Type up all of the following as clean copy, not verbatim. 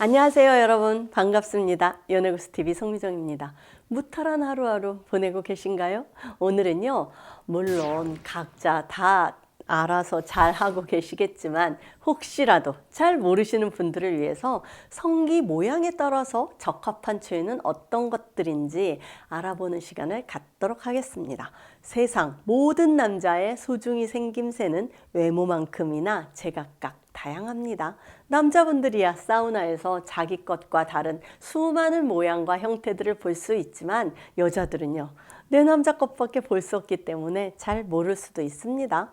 안녕하세요 여러분, 반갑습니다. 연애구스TV 송미정입니다. 무탈한 하루하루 보내고 계신가요? 오늘은요, 물론 각자 다 알아서 잘 하고 계시겠지만 혹시라도 잘 모르시는 분들을 위해서 성기 모양에 따라서 적합한 최애는 어떤 것들인지 알아보는 시간을 갖도록 하겠습니다. 세상 모든 남자의 소중히 생김새는 외모만큼이나 제각각 다양합니다. 남자분들이야 사우나에서 자기 것과 다른 수많은 모양과 형태들을 볼 수 있지만 여자들은요, 내 남자 것밖에 볼 수 없기 때문에 잘 모를 수도 있습니다.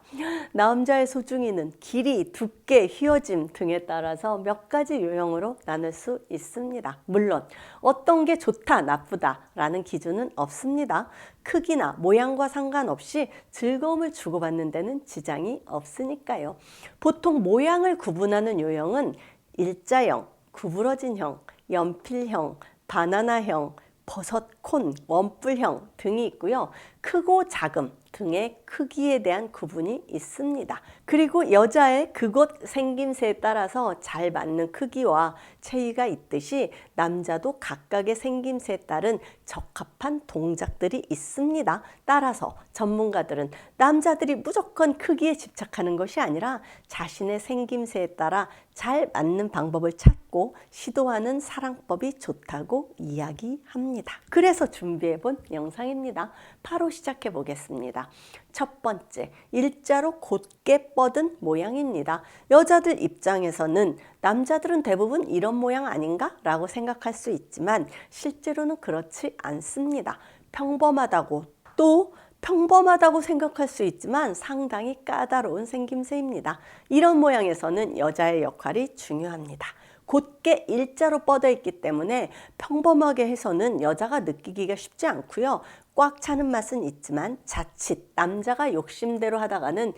남자의 소중이는 길이, 두께, 휘어짐 등에 따라서 몇 가지 유형으로 나눌 수 있습니다. 물론 어떤 게 좋다, 나쁘다라는 기준은 없습니다. 크기나 모양과 상관없이 즐거움을 주고받는 데는 지장이 없으니까요. 보통 모양을 구분하는 유형은 일자형, 구부러진 형, 연필형, 바나나형, 버섯콘, 원뿔형 등이 있고요. 크고 작음 등의 크기에 대한 구분이 있습니다. 그리고 여자의 그곳 생김새에 따라서 잘 맞는 크기와 체위가 있듯이 남자도 각각의 생김새에 따른 적합한 동작들이 있습니다. 따라서 전문가들은 남자들이 무조건 크기에 집착하는 것이 아니라 자신의 생김새에 따라 잘 맞는 방법을 찾고 시도하는 사랑법이 좋다고 이야기합니다. 그래서 준비해본 영상입니다. 바로 시작해 보겠습니다. 첫 번째, 일자로 곧게 뻗은 모양입니다. 여자들 입장에서는 남자들은 대부분 이런 모양 아닌가? 라고 생각할 수 있지만 실제로는 그렇지 않습니다. 평범하다고 생각할 수 있지만 상당히 까다로운 생김새입니다. 이런 모양에서는 여자의 역할이 중요합니다. 곧게 일자로 뻗어 있기 때문에 평범하게 해서는 여자가 느끼기가 쉽지 않고요. 꽉 차는 맛은 있지만 자칫 남자가 욕심대로 하다가는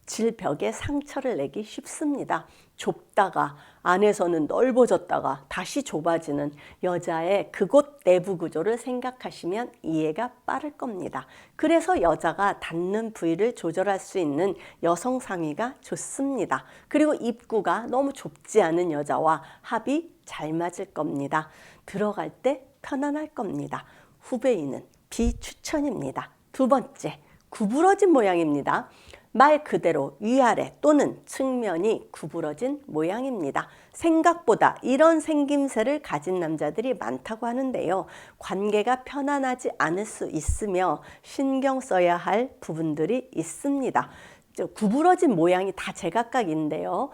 질벽에 상처를 내기 쉽습니다. 좁다가 안에서는 넓어졌다가 다시 좁아지는 여자의 그곳 내부 구조를 생각하시면 이해가 빠를 겁니다. 그래서 여자가 닿는 부위를 조절할 수 있는 여성 상의가 좋습니다. 그리고 입구가 너무 좁지 않은 여자와 합이 잘 맞을 겁니다. 들어갈 때 편안할 겁니다. 후배인은 비추천입니다. 두 번째, 구부러진 모양입니다. 말 그대로 위아래 또는 측면이 구부러진 모양입니다. 생각보다 이런 생김새를 가진 남자들이 많다고 하는데요. 관계가 편안하지 않을 수 있으며 신경 써야 할 부분들이 있습니다. 구부러진 모양이 다 제각각인데요.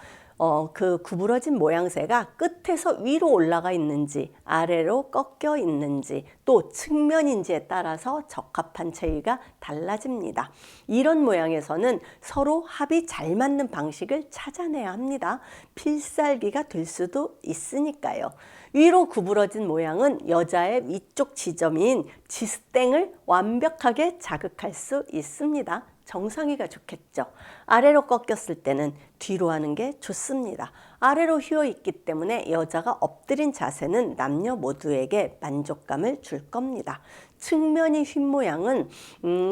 그 구부러진 모양새가 끝에서 위로 올라가 있는지 아래로 꺾여 있는지 또 측면인지에 따라서 적합한 체위가 달라집니다. 이런 모양에서는 서로 합이 잘 맞는 방식을 찾아내야 합니다. 필살기가 될 수도 있으니까요. 위로 구부러진 모양은 여자의 위쪽 지점인 지스땡을 완벽하게 자극할 수 있습니다. 정상이가 좋겠죠. 아래로 꺾였을 때는 뒤로 하는 게 좋습니다. 아래로 휘어 있기 때문에 여자가 엎드린 자세는 남녀 모두에게 만족감을 줄 겁니다. 측면이 휜 모양은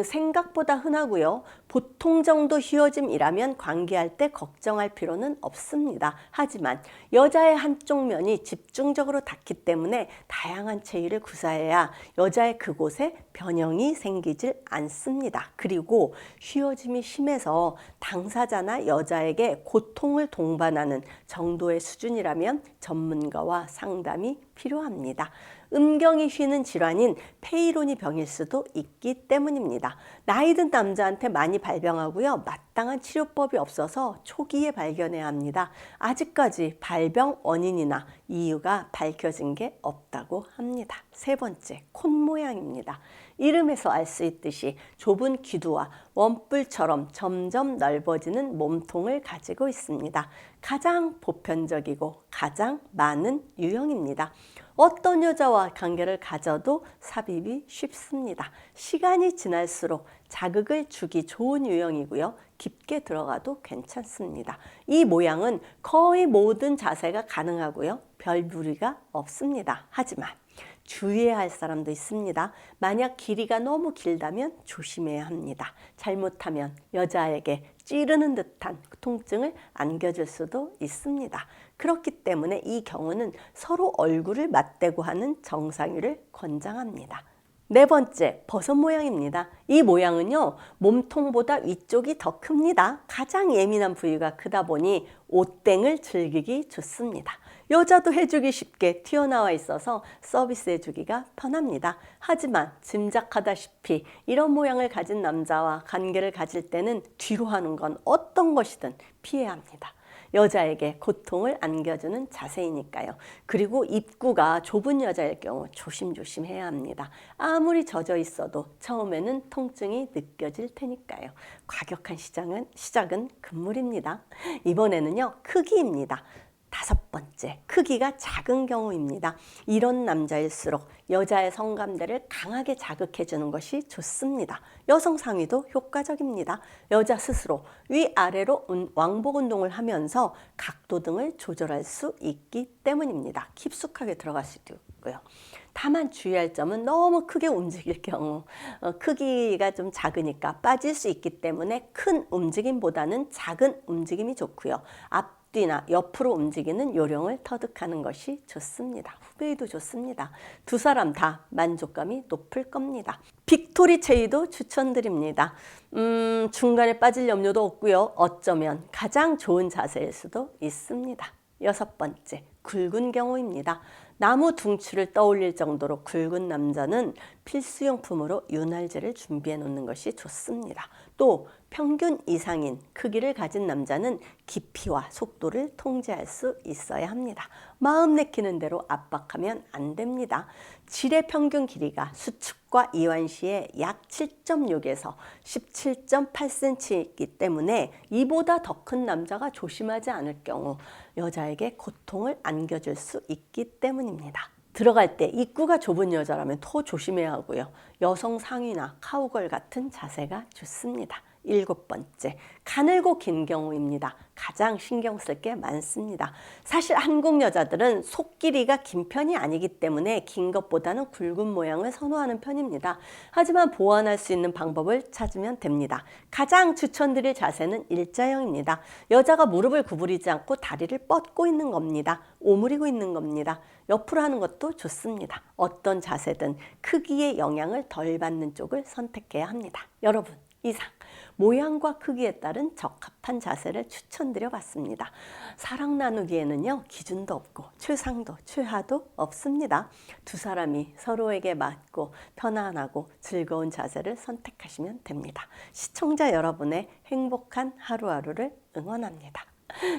생각보다 흔하고요. 보통 정도 휘어짐이라면 관계할 때 걱정할 필요는 없습니다. 하지만 여자의 한쪽 면이 집중적으로 닿기 때문에 다양한 체위를 구사해야 여자의 그곳에 변형이 생기질 않습니다. 그리고 휘어짐이 심해서 당사자나 여자에게 고통을 동반하는 정도의 수준이라면 전문가와 상담이 필요합니다. 음경이 휘는 질환인 페이로니 병일 수도 있기 때문입니다. 나이 든 남자한테 많이 발병하고요. 마땅한 치료법이 없어서 초기에 발견해야 합니다. 아직까지 발병 원인이나 이유가 밝혀진 게 없다고 합니다. 세 번째, 콘 모양입니다. 이름에서 알 수 있듯이 좁은 기두와 원뿔처럼 점점 넓어지는 몸통을 가지고 있습니다. 가장 보편적이고 가장 많은 유형입니다. 어떤 여자와 관계를 가져도 삽입이 쉽습니다. 시간이 지날수록 자극을 주기 좋은 유형이고요. 깊게 들어가도 괜찮습니다. 이 모양은 거의 모든 자세가 가능하고요. 별 무리가 없습니다. 하지만 주의해야 할 사람도 있습니다. 만약 길이가 너무 길다면 조심해야 합니다. 잘못하면 여자에게 찌르는 듯한 통증을 안겨줄 수도 있습니다. 그렇기 때문에 이 경우는 서로 얼굴을 맞대고 하는 정상유를 권장합니다. 네 번째, 버섯 모양입니다. 이 모양은요, 몸통보다 위쪽이 더 큽니다. 가장 예민한 부위가 크다 보니 옷땡을 즐기기 좋습니다. 여자도 해주기 쉽게 튀어나와 있어서 서비스해주기가 편합니다. 하지만 짐작하다시피 이런 모양을 가진 남자와 관계를 가질 때는 뒤로 하는 건 어떤 것이든 피해야 합니다. 여자에게 고통을 안겨주는 자세이니까요. 그리고 입구가 좁은 여자일 경우 조심조심 해야 합니다. 아무리 젖어 있어도 처음에는 통증이 느껴질 테니까요. 과격한 시작은 금물입니다. 이번에는요, 크기입니다. 다섯 번째, 크기가 작은 경우입니다. 이런 남자일수록 여자의 성감대를 강하게 자극해주는 것이 좋습니다. 여성 상위도 효과적입니다. 여자 스스로 위아래로 왕복 운동을 하면서 각도 등을 조절할 수 있기 때문입니다. 깊숙하게 들어갈 수도 있고요. 다만 주의할 점은 너무 크게 움직일 경우 크기가 좀 작으니까 빠질 수 있기 때문에 큰 움직임보다는 작은 움직임이 좋고요. 앞뒤나 옆으로 움직이는 요령을 터득하는 것이 좋습니다. 후배에도 좋습니다. 두 사람 다 만족감이 높을 겁니다. 빅토리 체이도 추천드립니다. 중간에 빠질 염려도 없고요. 어쩌면 가장 좋은 자세일 수도 있습니다. 여섯 번째, 굵은 경우입니다. 나무 둥추를 떠올릴 정도로 굵은 남자는 필수용품으로 윤활제를 준비해 놓는 것이 좋습니다. 또 평균 이상인 크기를 가진 남자는 깊이와 속도를 통제할 수 있어야 합니다. 마음 내키는 대로 압박하면 안 됩니다. 질의 평균 길이가 수축과 이완 시에 약 7.6에서 17.8cm이기 때문에 이보다 더 큰 남자가 조심하지 않을 경우 여자에게 고통을 안겨줄 수 있기 때문입니다. 들어갈 때 입구가 좁은 여자라면 더 조심해야 하고요. 여성 상의나 카우걸 같은 자세가 좋습니다. 일곱 번째, 가늘고 긴 경우입니다. 가장 신경 쓸 게 많습니다. 사실 한국 여자들은 속 길이가 긴 편이 아니기 때문에 긴 것보다는 굵은 모양을 선호하는 편입니다. 하지만 보완할 수 있는 방법을 찾으면 됩니다. 가장 추천드릴 자세는 일자형입니다. 여자가 무릎을 구부리지 않고 다리를 뻗고 있는 겁니다. 오므리고 있는 겁니다. 옆으로 하는 것도 좋습니다. 어떤 자세든 크기의 영향을 덜 받는 쪽을 선택해야 합니다. 여러분, 이상 모양과 크기에 따른 적합한 자세를 추천드려 봤습니다. 사랑 나누기에는요, 기준도 없고 최상도 최하도 없습니다. 두 사람이 서로에게 맞고 편안하고 즐거운 자세를 선택하시면 됩니다. 시청자 여러분의 행복한 하루하루를 응원합니다.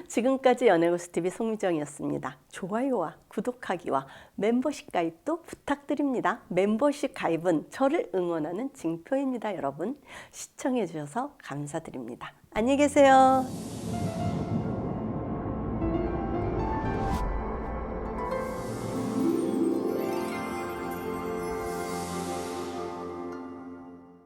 지금까지 연애고수TV 송미정이었습니다. 좋아요와 구독하기와 멤버십 가입도 부탁드립니다. 멤버십 가입은 저를 응원하는 징표입니다. 여러분, 시청해 주셔서 감사드립니다. 안녕히 계세요.